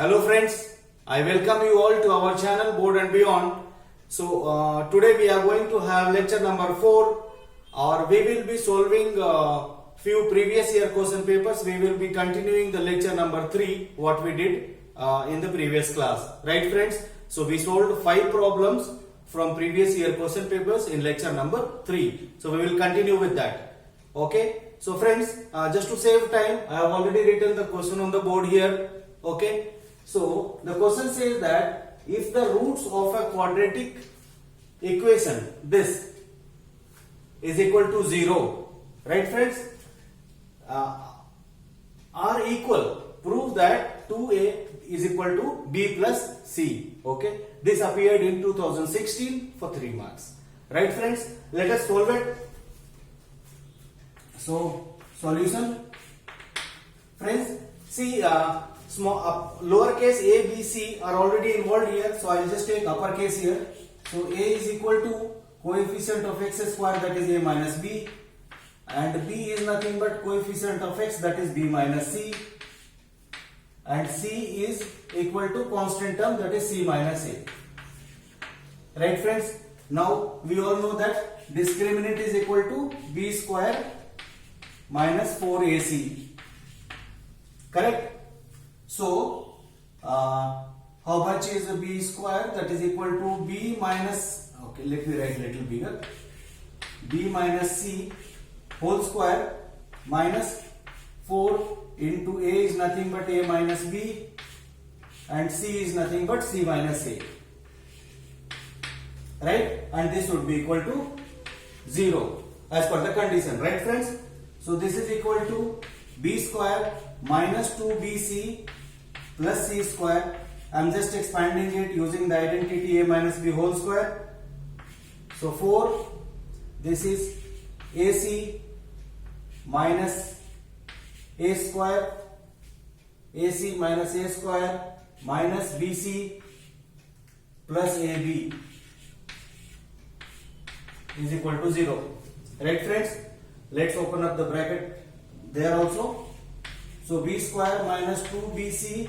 Hello friends, I welcome you all to our channel Board and Beyond. So today we are going to have lecture number 4 or we will be solving few previous year question papers. We will be continuing the lecture number 3 what we did in the previous class. Right friends? So we solved 5 problems from previous year question papers in lecture number 3. So we will continue with that. Okay? So friends, just to save time, I have already written the question on the board here. Okay? So the question says that if the roots of a quadratic equation this is equal to 0, right friends, are equal, prove that 2a is equal to b plus c. Okay, this appeared in 2016 for 3 marks. Right friends, let us solve it. So solution, friends, see lowercase a, b, c are already involved here, so I will just take uppercase here. So a is equal to coefficient of x square, that is a minus b, and b is nothing but coefficient of x, that is b minus c, and c is equal to constant term, that is c minus a. Right friends, now we all know that discriminant is equal to b square minus 4ac. Correct? So, how much is b square? That is equal to b minus, okay, let me write little bigger, b minus c whole square minus 4 into a is nothing but a minus b and c is nothing but c minus a. Right? And this would be equal to 0 as per the condition. Right friends? So, this is equal to b square minus 2bc plus c square. I am just expanding it using the identity a minus b whole square. So 4, this is ac minus a square, ac minus a square minus bc plus ab is equal to 0. Right friends, let's open up the bracket there also. So b square minus 2bc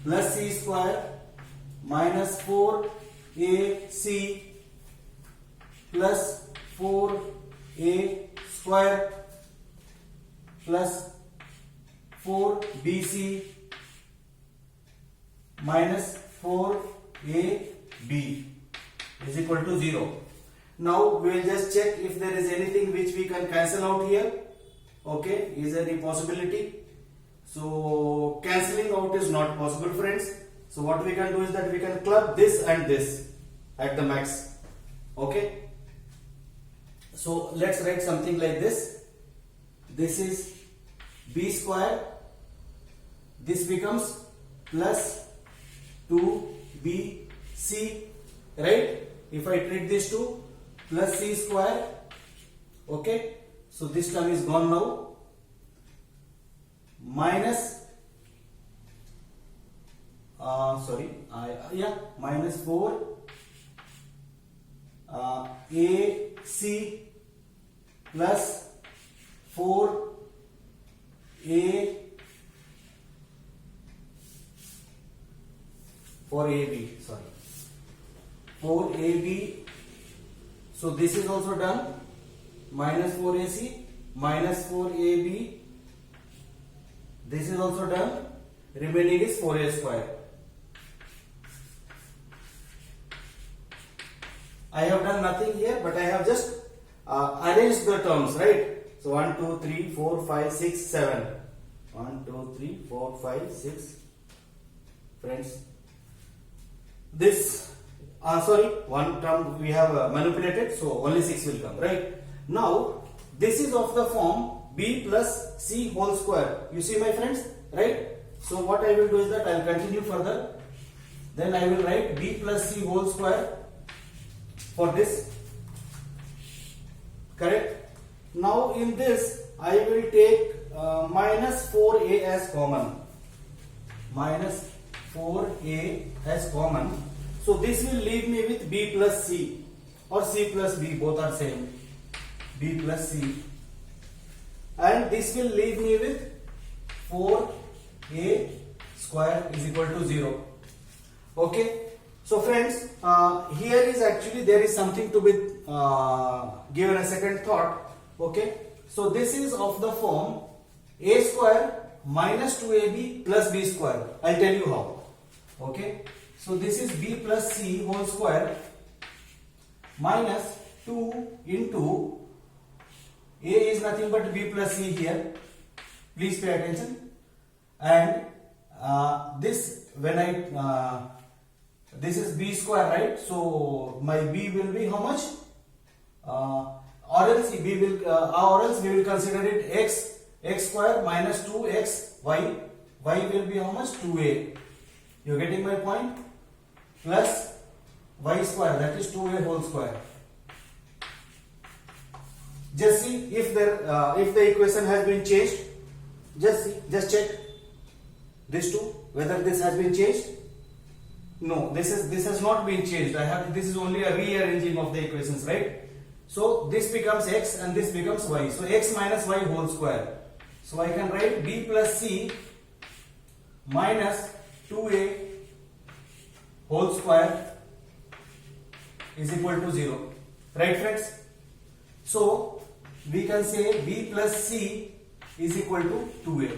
plus c square minus 4ac plus 4a square plus 4bc minus 4ab is equal to 0. Now we will just check if there is anything which we can cancel out here. Okay, is there any possibility? So cancelling out is not possible friends. So what we can do is that we can club this and this at the max. Okay. So let's write something like this. This is b square. This becomes plus 2bc. Right? If I treat this to plus c square. Okay. So this term is gone now. Minus minus 4 ac plus 4ab. So this is also done. Minus 4ac minus 4ab. This is also done. Remaining is 4a square. I have done nothing here, but I have just arranged the terms, right? So 1, 2, 3, 4, 5, 6, 7. 1, 2, 3, 4, 5, 6. Friends, this, one term we have manipulated, so only 6 will come, right? Now, this is of the form b plus c whole square. You see my friends, right? So what I will do is that I will continue further. Then I will write b plus c whole square for this. Correct? Now in this I will take minus 4a as common. Minus 4a as common. So this will leave me with b plus c or c plus b, both are same. B plus c. And this will leave me with 4a square is equal to 0. Okay. So friends, here is actually there is something to be given a second thought. Okay. So this is of the form a square minus 2ab plus b square. I'll tell you how. Okay. So this is b plus c whole square minus 2 into a is nothing but b plus c here. Please pay attention. And this when I this is b square, right? So my b will be how much? Or else we will consider it x square minus 2x y will be how much? 2a. You are getting my point? Plus y square, that is 2a whole square. Just see if the equation has been changed. Just check this two whether this has been changed. No, this has not been changed. This is only a rearranging of the equations, right? So this becomes x and this becomes y. So x minus y whole square. So I can write b plus c minus 2a whole square is equal to 0. Right, friends? So we can say b plus c is equal to 2a.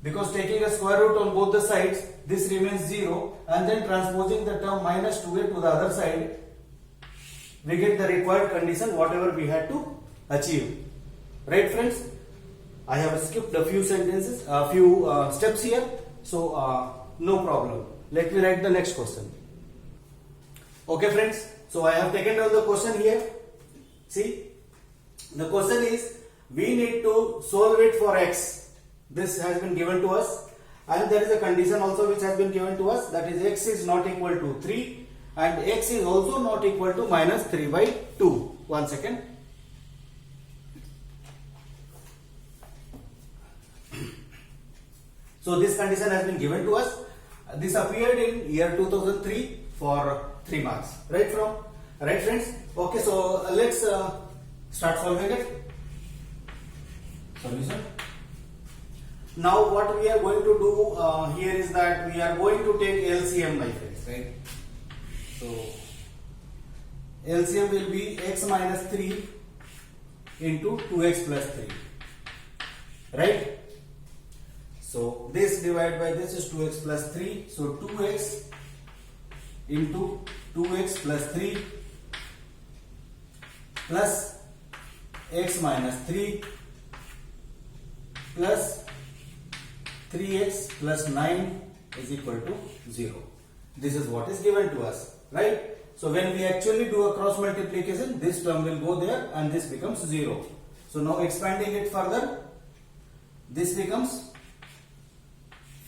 Because taking a square root on both the sides, this remains 0, and then transposing the term minus 2a to the other side, we get the required condition whatever we had to achieve. Right, friends? I have skipped a few sentences, a few steps here, so no problem. Let me write the next question. Okay, friends, so I have taken down the question here. See, the question is, we need to solve it for x. This has been given to us, and there is a condition also which has been given to us, that is x is not equal to 3 and x is also not equal to minus 3 by 2. 1 second. So this condition has been given to us. This appeared in year 2003 for 3 marks. Right friends? Okay, so let's start solving it. Solution. Now what we are going to do here is that we are going to take LCM, my friends, right? So LCM will be x minus 3 into 2x plus 3, right? So this divided by this is 2x plus 3, so 2x into 2x plus 3 plus x minus 3 plus 3x plus 9 is equal to 0. This is what is given to us, right? So when we actually do a cross multiplication, this term will go there and this becomes 0. So now expanding it further, this becomes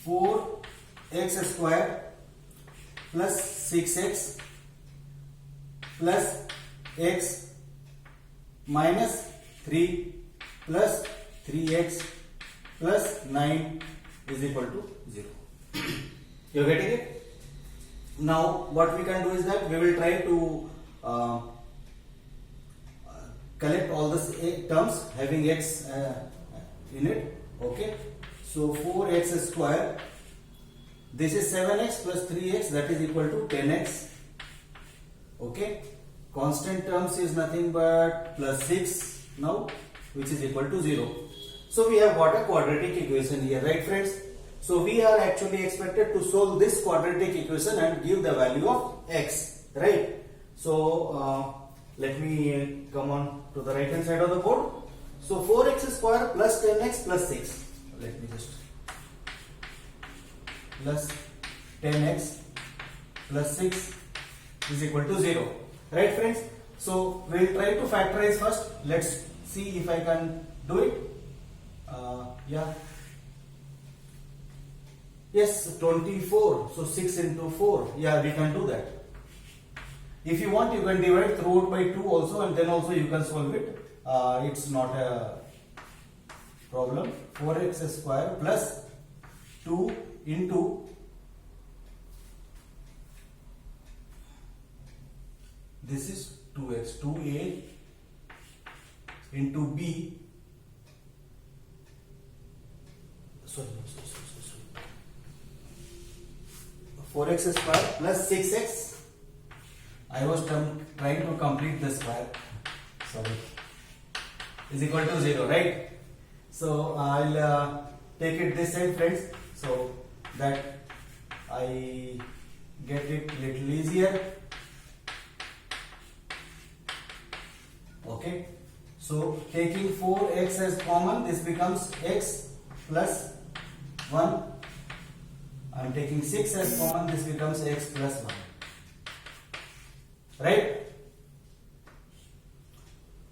4x square plus 6x plus x minus 3 plus 3x plus 9 is equal to 0. You are getting it? Now what we can do is that we will try to collect all the terms having x in it. Okay, so 4x square, this is 7x plus 3x, that is equal to 10x. Okay, constant terms is nothing but plus 6 now, which is equal to 0. So we have got a quadratic equation here, right friends? So we are actually expected to solve this quadratic equation and give the value of x, right? So let me come on to the right hand side of the board. So 4x square plus 10x plus 6. Let me just plus 10x plus 6 is equal to 0. Right friends? So we will try to factorize first. Let's see if I can do it. Yeah. Yes, 24. So 6 into 4. Yeah, we can do that. If you want, you can divide throughout by 2 also, and then also you can solve it. It's not a problem. 4x square plus 2 into this is 2x, 2a into b. Sorry. 4x square plus 6x. I was trying to complete the square. Sorry. Is equal to 0, right? So I'll take it this side, friends, so that I get it little easier. Okay. So taking 4x as common, this becomes x plus 1. I am taking 6 as common, this becomes x plus 1. Right?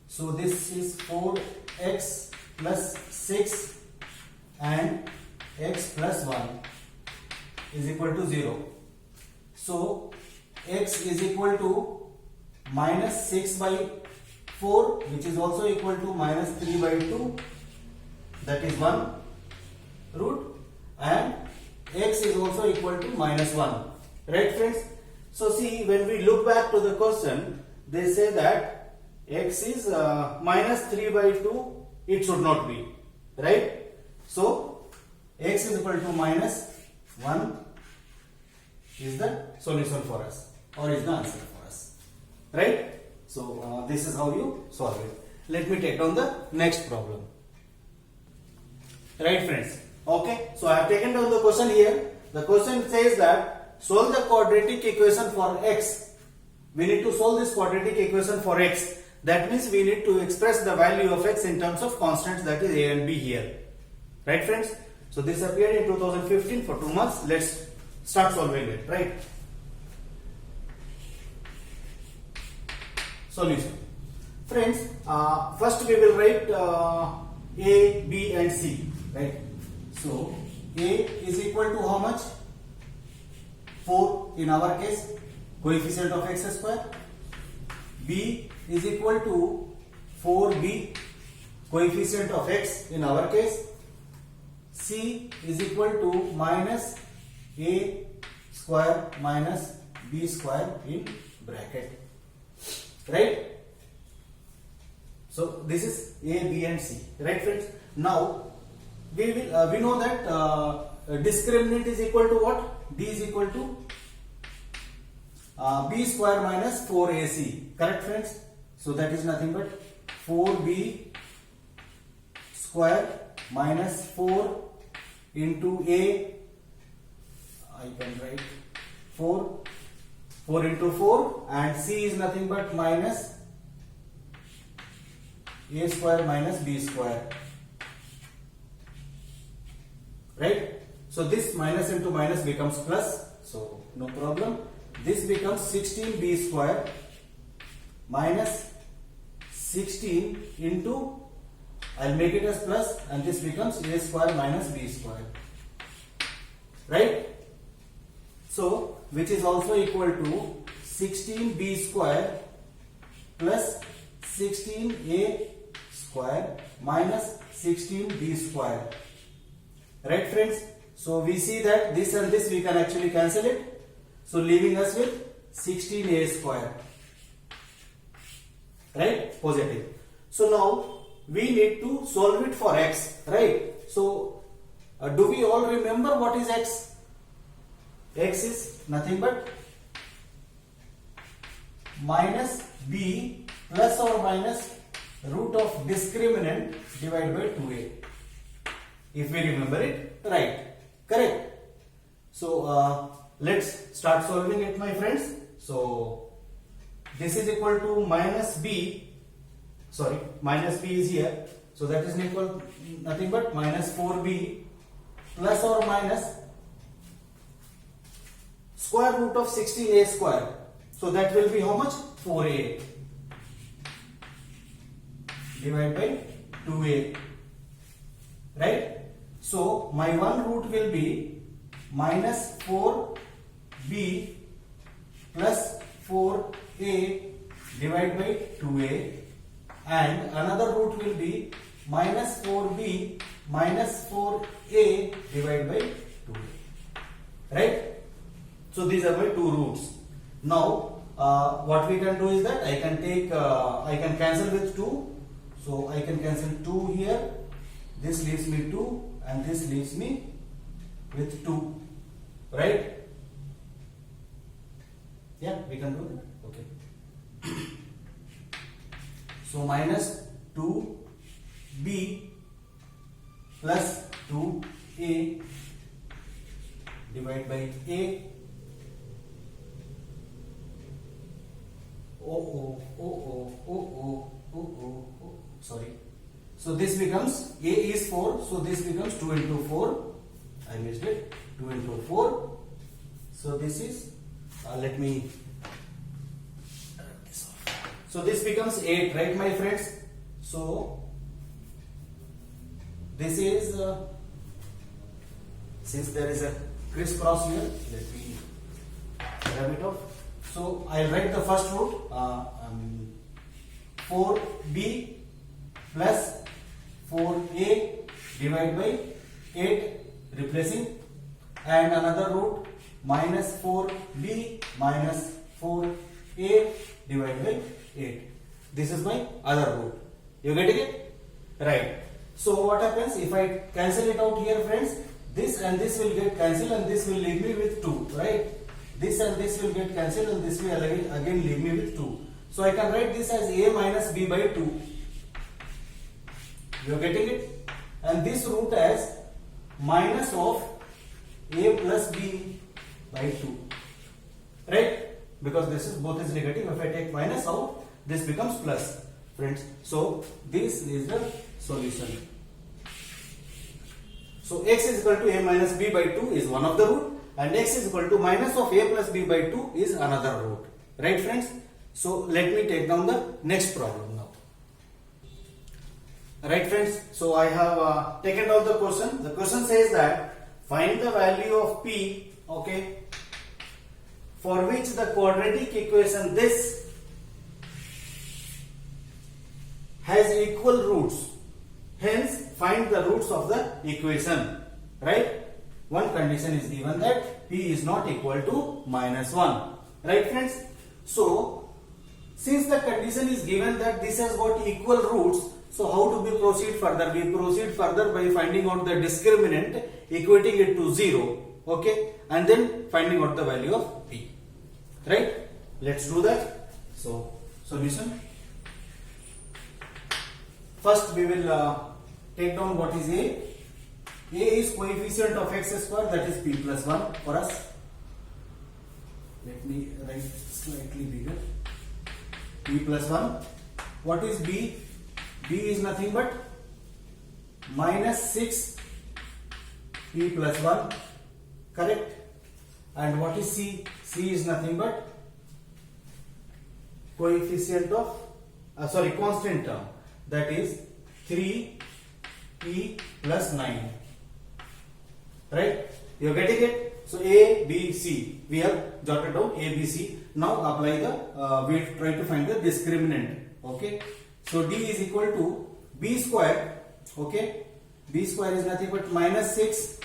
So this is 4x plus 6 and x plus 1 is equal to 0. So x is equal to minus 6 by 4, which is also equal to minus 3 by 2, that is 1 root, and x is also equal to minus 1. Right, friends? So see, when we look back to the question, they say that x is minus 3 by 2, it should not be. Right? So x is equal to minus 1 is the solution for us, or is the answer for us. Right? So this is how you solve it. Let me take down the next problem. Right, friends? Okay. So I have taken down the question here. The question says that solve the quadratic equation for x. We need to solve this quadratic equation for x. That means we need to express the value of x in terms of constants, that is a and b here. Right, friends? So this appeared in 2015 for 2 months. Let's start solving it. Right? Solution. Friends, first we will write a, b and c. Right? So a is equal to how much? 4 in our case, coefficient of x square. B is equal to 4b, coefficient of x in our case. C is equal to minus a square minus b square in bracket. Right? So this is a, b and c. Right, friends? Now we know that discriminant is equal to what? D is equal to b square minus 4ac. Correct, friends? So that is nothing but 4b square minus 4 into a. I can write 4 into 4, and c is nothing but minus a square minus b square. Right? So this minus into minus becomes plus, so no problem. This becomes 16b square minus 16 into, I'll make it as plus, and this becomes a square minus b square. Right? So which is also equal to 16b square plus 16a square minus 16b square. Right, friends? So we see that this and this we can actually cancel it. So leaving us with 16a square. Right? Positive. So now we need to solve it for x. Right? So do we all remember what is x? X is nothing but minus b plus or minus root of discriminant divided by 2a. If we remember it right. Correct? So let's start solving it, my friends. So this is equal to minus b, sorry, minus b is here, so that is equal nothing but minus 4b plus or minus square root of 16a square. So that will be how much? 4a divided by 2a. Right? So my one root will be minus 4b plus 4a divided by 2a, and another root will be minus 4b minus 4a divided by 2a. Right? So these are my two roots. Now what we can do is that I can take I can cancel with 2. So I can cancel 2 here. This leaves me 2 and this leaves me with 2. Right? we can do that. Okay. So minus 2b plus 2a divided by a. Sorry. So this becomes, a is 4, so this becomes 2 into 4. I missed it. 2 into 4. So this is, let me, so this becomes 8, right my friends? So this is, since there is a crisscross here, let me grab it off. So I'll write the first root, 4b plus 4a divided by 8, replacing, and another root minus 4b minus 4a divided by 8. This is my other root. You getting it? Right. So what happens if I cancel it out here, friends? This and this will get cancelled and this will leave me with 2, right? This and this will get cancelled and this will again leave me with 2. So I can write this as a minus b by 2. You are getting it? And this root as minus of a plus b by 2. Right? Because this is both is negative. If I take minus out, this becomes plus. Friends, so this is the solution. So x is equal to a minus b by 2 is one of the root, and x is equal to minus of a plus b by 2 is another root. Right, friends? So let me take down the next problem now. Right, friends? So I have taken down the question. The question says that find the value of p, okay, for which the quadratic equation this has equal roots. Hence, find the roots of the equation. Right? One condition is given that p is not equal to minus 1. Right, friends? So, since the condition is given that this has got equal roots, so how do we proceed further? We proceed further by finding out the discriminant, equating it to 0. Okay? And then finding out the value of p. Right? Let's do that. So, solution. First we will take down what is a. A is coefficient of x square, that is p plus 1 for us. Let me write slightly bigger. P plus 1. What is b? B is nothing but minus 6 p plus 1. Correct? And what is c? C is nothing but coefficient of, constant term. That is 3p plus 9. Right? You are getting it? So a, b, c. We have jotted down a, b, c. Now apply the, we try to find the discriminant. Okay? So d is equal to b square. Okay? B square is nothing but minus 6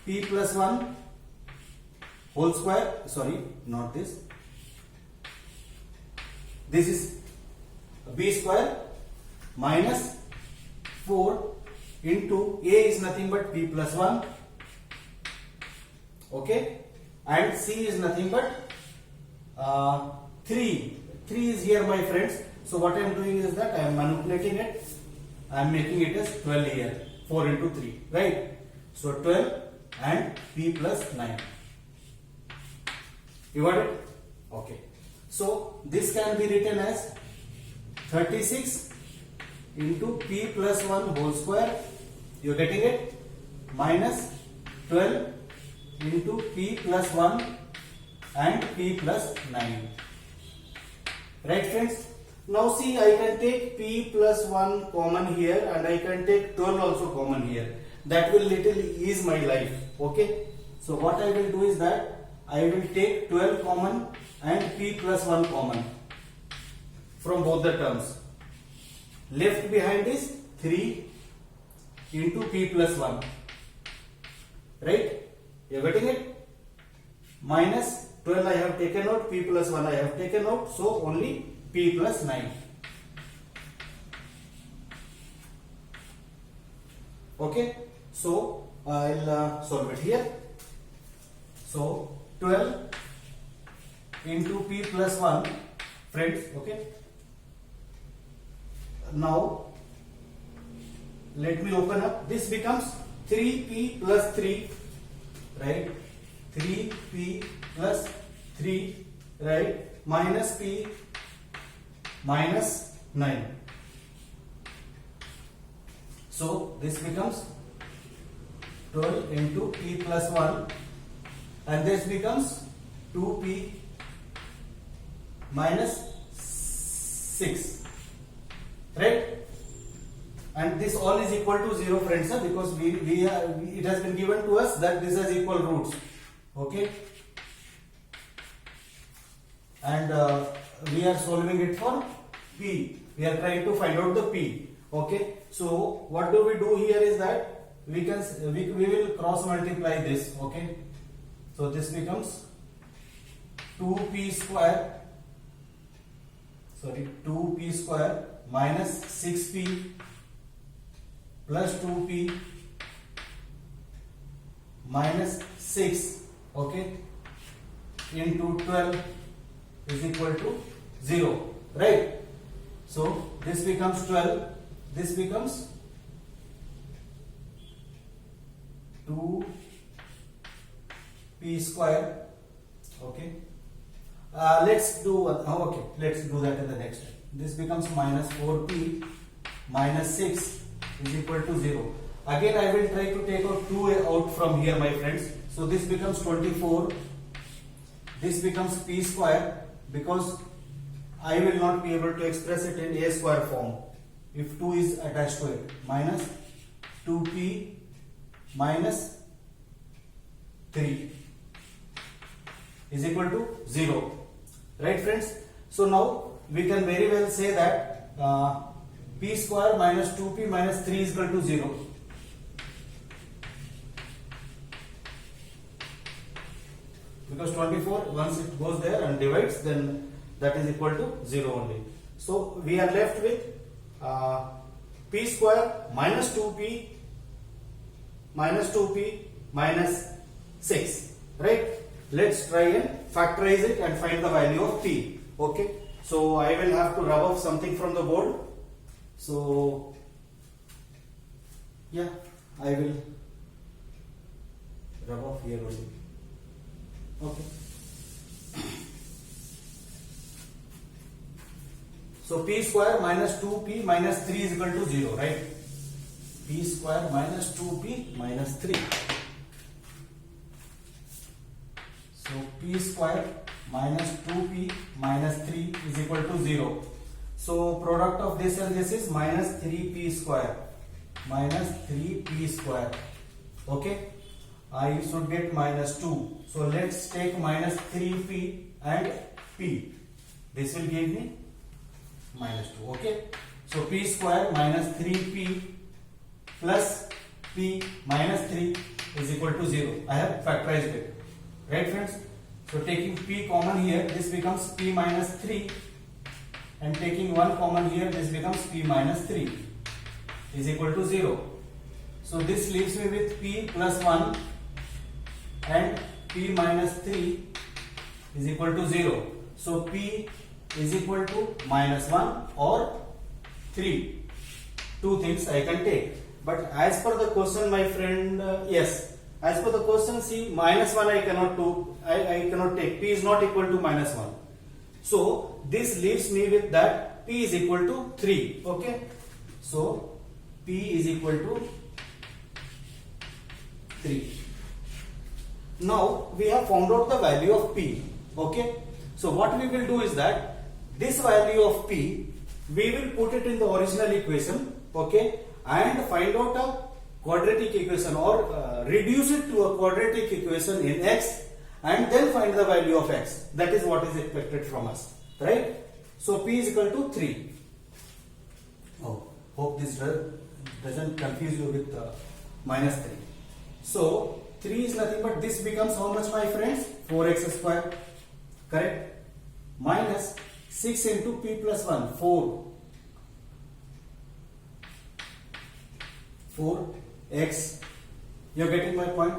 p plus 1 whole square. Sorry, not this. This is b square minus 4 into a is nothing but p plus 1. Okay, and c is nothing but 3. 3 is here, my friends. So what I am doing is that I am manipulating it. I am making it as 12 here. 4 into 3, right? So 12 and p plus 9. You got it? Okay. So this can be written as 36 into p plus 1 whole square. You are getting it? Minus 12 into p plus 1 and p plus 9. Right, friends? Now see, I can take p plus 1 common here and I can take 12 also common here. That will little ease my life. Okay? So what I will do is that I will take 12 common and p plus 1 common from both the terms. Left behind is 3 into p plus 1. Right? You are getting it? Minus 12 I have taken out, p plus 1 I have taken out, so only p plus 9. Okay? So I'll solve it here. So 12 into p plus 1, friends. Okay, now let me open up. This becomes 3p plus 3, right? 3p plus 3, right? Minus p minus 9. So this becomes 12 into p plus 1, and this becomes 2p minus 6, right? And this all is equal to 0, friends, because it has been given to us that this has equal roots. Okay, and we are solving it for p. We are trying to find out the p. Okay, so what do we do here is that we will cross multiply this. Okay, so this becomes 2p square, 2p square minus 6p plus 2p minus 6, okay, into 12 is equal to 0, right? So this becomes 12, this becomes 2p square. Okay, let's do let's do that in the next step. This becomes minus 4p minus 6 is equal to 0. Again I will try to take out 2 out from here, my friends. So this becomes 24, this becomes p square, because I will not be able to express it in a square form if 2 is attached to it, minus 2p minus 3 is equal to 0, right, friends? So now we can very well say that p square minus 2p minus 3 is equal to 0. Because 24, once it goes there and divides, then that is equal to 0 only. So we are left with p square minus 2p minus 6, right? Let's try and factorize it and find the value of p. Okay, so I will have to rub off something from the board. So yeah, I will rub off here only. Okay, so p square minus 2p minus 3 is equal to 0, right? P square minus 2p minus 3. So p square minus 2p minus 3 is equal to 0. So product of this and this is minus 3p square. Minus 3p square. Okay, I should get minus 2. So let's take minus 3p and p. This will give me minus 2. Okay, so p square minus 3p plus p minus 3 is equal to 0. I have factorized it, right, friends? So taking p common here, this becomes p minus 3, and taking 1 common here, this becomes p minus 3 is equal to 0. So this leaves me with p plus 1 and p minus 3 is equal to 0. So p is equal to minus 1 or 3. Two things I can take. But as per the question, my friend, yes, as per the question, see, minus 1 I cannot do. I cannot take. P is not equal to minus 1. So this leaves me with that p is equal to 3. Okay, so p is equal to 3. Now we have found out the value of p. Okay, so what we will do is that this value of p, we will put it in the original equation. Okay, and find out a quadratic equation, or reduce it to a quadratic equation in x, and then find the value of x. That is what is expected from us, right? So p is equal to 3. Oh, hope this doesn't confuse you with minus 3. So 3 is nothing but this becomes how much, my friends? 4x square, correct? Minus 6 into p plus 1, 4x, you are getting my point,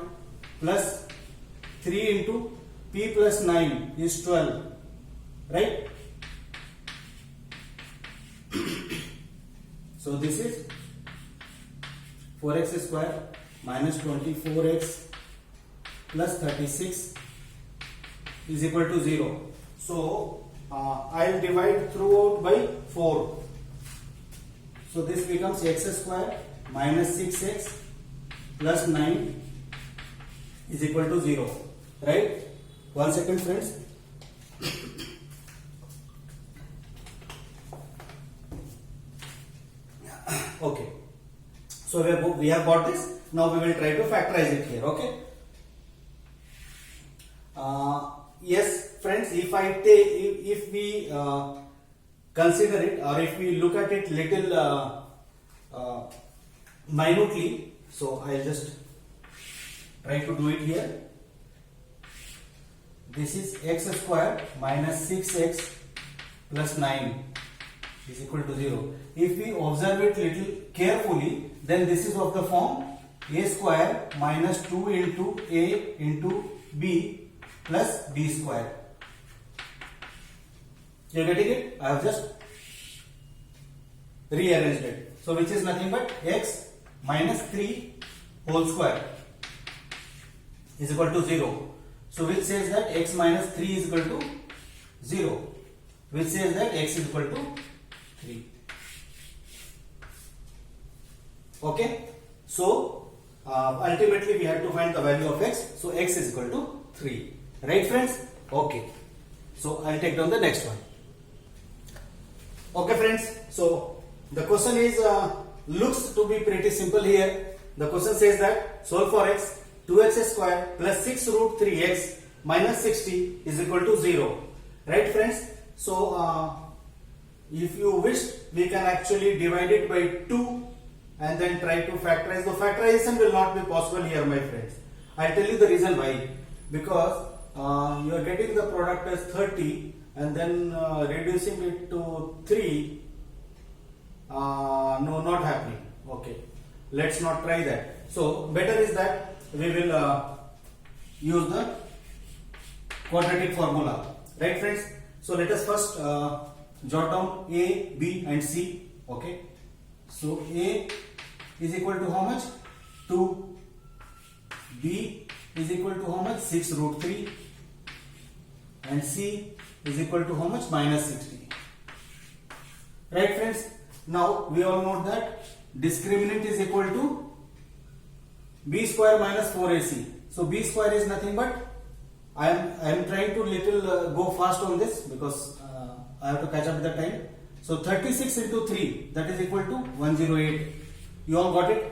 plus 3 into p plus 9 is 12, right? So this is 4x square minus 24x plus 36 is equal to 0. So I'll divide throughout by 4. So this becomes x square minus 6x plus 9 is equal to 0, right? 1 second, friends. Okay, so we have got this. Now we will try to factorize it here. Okay. Yes, friends, if we consider it, or if we look at it little minutely, so I'll just try to do it here. This is x square minus 6x plus 9 is equal to 0. If we observe it little carefully, then this is of the form a square minus 2 into a into b plus b square. You are getting it? I have just rearranged it. So which is nothing but x minus 3 whole square is equal to 0. So which says that x minus 3 is equal to 0. Which says that x is equal to 3. Okay. So ultimately we have to find the value of x. So x is equal to 3. Right, friends? Okay. So I'll take down the next one. Okay, friends. So the question is looks to be pretty simple here. The question says that solve for x, 2x square plus 6 root 3x minus 60 is equal to 0. Right, friends? So if you wish, we can actually divide it by 2 and then try to factorize. The factorization will not be possible here, my friends. I'll tell you the reason why. Because you are getting the product as 30 and then reducing it to 3. No, not happening. Okay, let's not try that. So better is that we will use the quadratic formula, right, friends? So let us first jot down a, b and c. Okay, so a is equal to how much? 2. B is equal to how much? 6 root 3. And c is equal to how much? Minus 60. Right, friends? Now we all know that discriminant is equal to b square minus 4ac. So b square is nothing but, I am trying to little go fast on this because I have to catch up with the time. So 36 into 3, that is equal to 108. You all got it?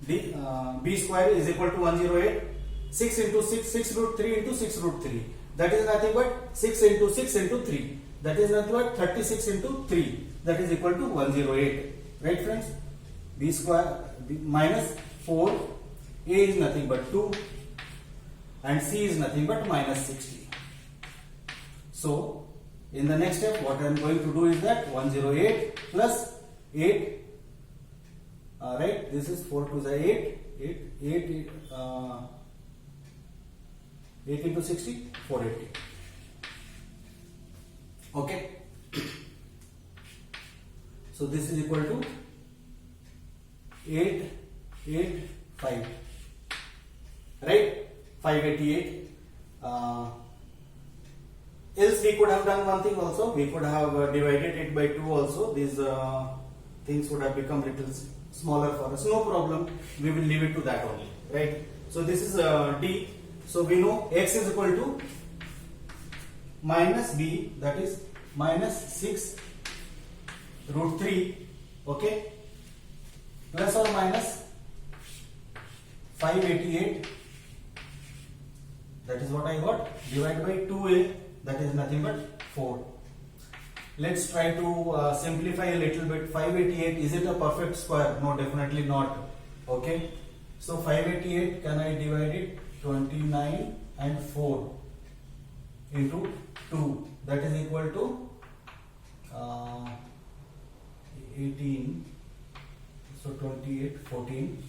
B square is equal to 108. 6 into 6, 6 root 3 into 6 root 3. That is nothing but 6 into 6 into 3. That is nothing but 36 into 3. That is equal to 108. Right, friends? B square minus 4. A is nothing but 2. And c is nothing but minus 60. So in the next step, what I am going to do is that 108 plus 8. Right, this is 4 to the 8. 8 into 60, 480. Okay. So this is equal to 885. Right? 588. Else we could have done one thing also. We could have divided it by 2 also. These things would have become little smaller for us. No problem. We will leave it to that only. Right? So this is D. So we know x is equal to minus b, that is minus 6 root 3. Okay? Plus or minus 588. That is what I got. Divide by 2a, that is nothing but 4. Let's try to simplify a little bit. 588, is it a perfect square? No, definitely not. Okay. So 588, can I divide it? 29 and 4 into 2. That is equal to 18. So 28, 14.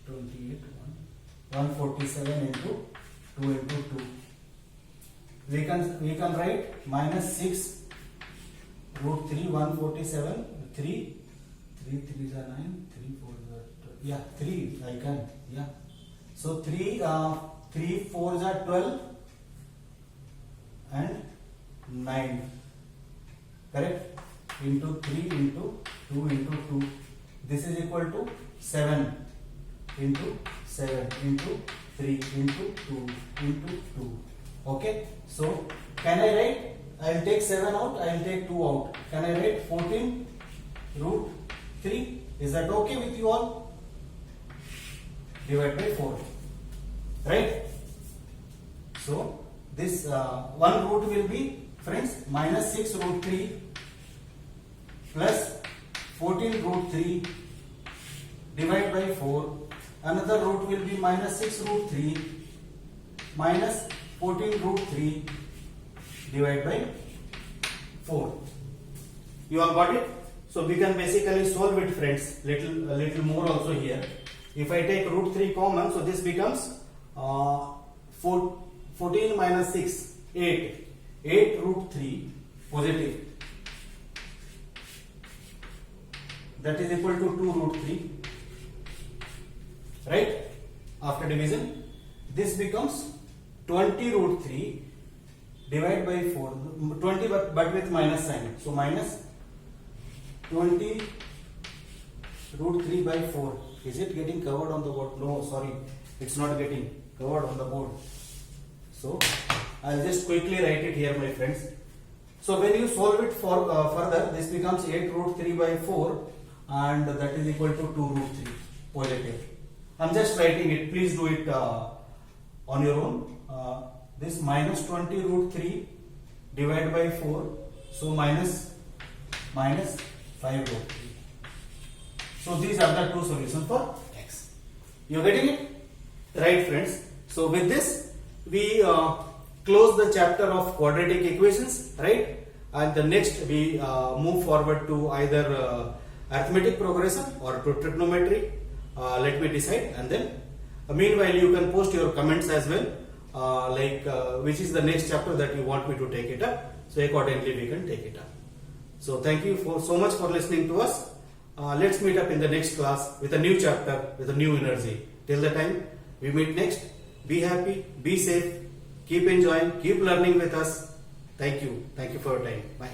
28, 147 into 2 into 2. we can write minus 6 root 3 147 3 3 are 9 3 4 are 12. Yeah, 3 I can, yeah. So 3 4 are 12 and 9, correct, into 3 into 2 into 2. This is equal to 7 into 7 into 3 into 2 into 2. Okay, so can I write, I will take 7 out, I will take 2 out. Can I write 14 root 3? Is that okay with you all? Divide by 4, right? So this one root will be, friends, minus 6 root 3 plus 14 root 3 divide by 4. Another root will be minus 6 root 3 minus 14 root 3 divide by 4. You all got it? So we can basically solve it, friends, a little more also here. If I take root 3 common, so this becomes 14 minus 6, 8. 8 root 3 positive. That is equal to 2 root 3. Right? After division, this becomes 20 root 3 divided by 4. 20 but with minus sign. So minus 20 root 3 by 4. Is it getting covered on the board? No, sorry. It's not getting covered on the board. So I'll just quickly write it here, my friends. So when you solve it for further, this becomes 8 root 3 by 4 and that is equal to 2 root 3 positive. I'm just writing it. Please do it on your own. This minus 20 root 3 divided by 4. So minus 5 root 3. So these are the two solutions for x. You are getting it? Right, friends. So with this, we close the chapter of quadratic equations, right? And the next we move forward to either arithmetic progression or to trigonometry. Let me decide, and then meanwhile you can post your comments as well, which is the next chapter that you want me to take it up. So accordingly we can take it up. So thank you so much for listening to us. Let's meet up in the next class with a new chapter, with a new energy. Till the time we meet next, be happy, be safe, keep enjoying, keep learning with us. Thank you for your time. Bye.